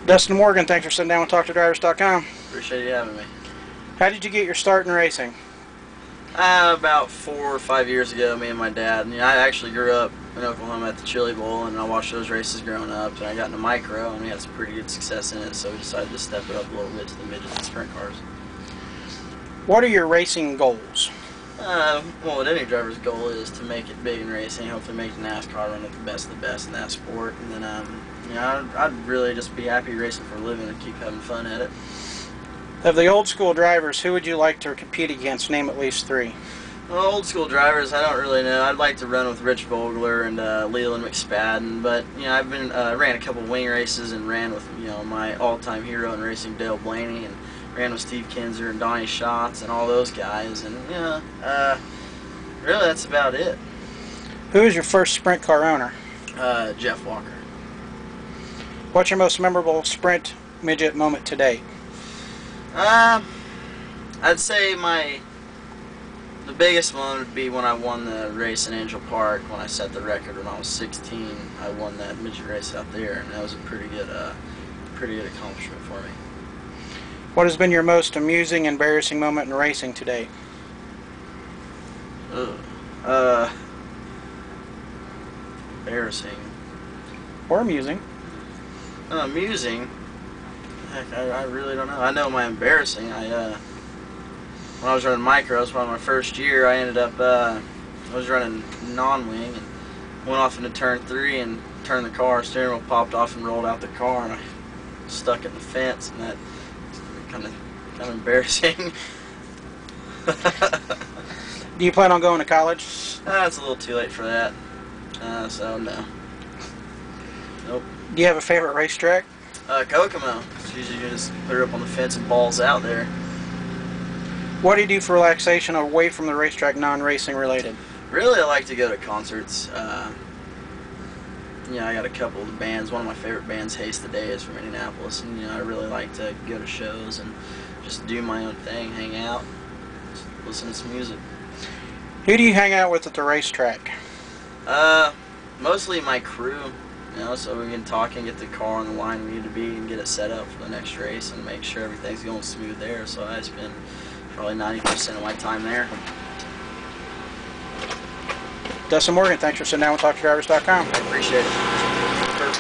Dustin Morgan, thanks for sitting down with TalkToDrivers.com. Appreciate you having me. How did you get your start in racing? About 4 or 5 years ago, me and my dad, I actually grew up in Oklahoma at the Chili Bowl, and I watched those races growing up, and I got into micro, and we had some pretty good success in it, so we decided to step it up a little bit to the midgets and sprint cars. What are your racing goals? Well, what any driver's goal is to make it big in racing, hopefully make the NASCAR run with the best in that sport, and then, I'd really just be happy racing for a living and keep having fun at it. Of the old school drivers, who would you like to compete against? Name at least 3. Well, old school drivers, I don't really know. I'd like to run with Rich Vogler and Leland McSpadden, but I've been ran a couple wing races and ran with my all-time hero in racing, Dale Blaney, and ran with Steve Kinzer and Donnie Schatz and all those guys, and really that's about it. Who is your first sprint car owner? Jeff Walker. What's your most memorable sprint midget moment to date? I'd say the biggest one would be when I won the race in Angel Park when I set the record when I was 16. I won that midget race out there, and that was a pretty good accomplishment for me. What has been your most amusing, embarrassing moment in racing to date? Embarrassing. Or amusing? Amusing? Heck, I really don't know. I know my embarrassing. When I was running micros, my first year, I ended up, I was running non-wing and went off into turn 3 and turned the car, steering wheel popped off and rolled out the car, and I stuck it in the fence, and that kind of embarrassing. Do you plan on going to college? It's a little too late for that, so no. Nope. Do you have a favorite racetrack? Kokomo. It's usually you just put her up on the fence and balls out there. What do you do for relaxation away from the racetrack, non-racing related? Really, I like to go to concerts. I got a couple of the bands. One of my favorite bands, Haste the Day, is from Indianapolis, and I really like to go to shows and just do my own thing, hang out, just listen to some music. Who do you hang out with at the racetrack? Mostly my crew, so we can talk and get the car on the line we need to be and get it set up for the next race and make sure everything's going smooth there. So I spend probably 90% of my time there. Dustin Morgan, thanks for sitting down with TalkToDrivers.com. I appreciate it.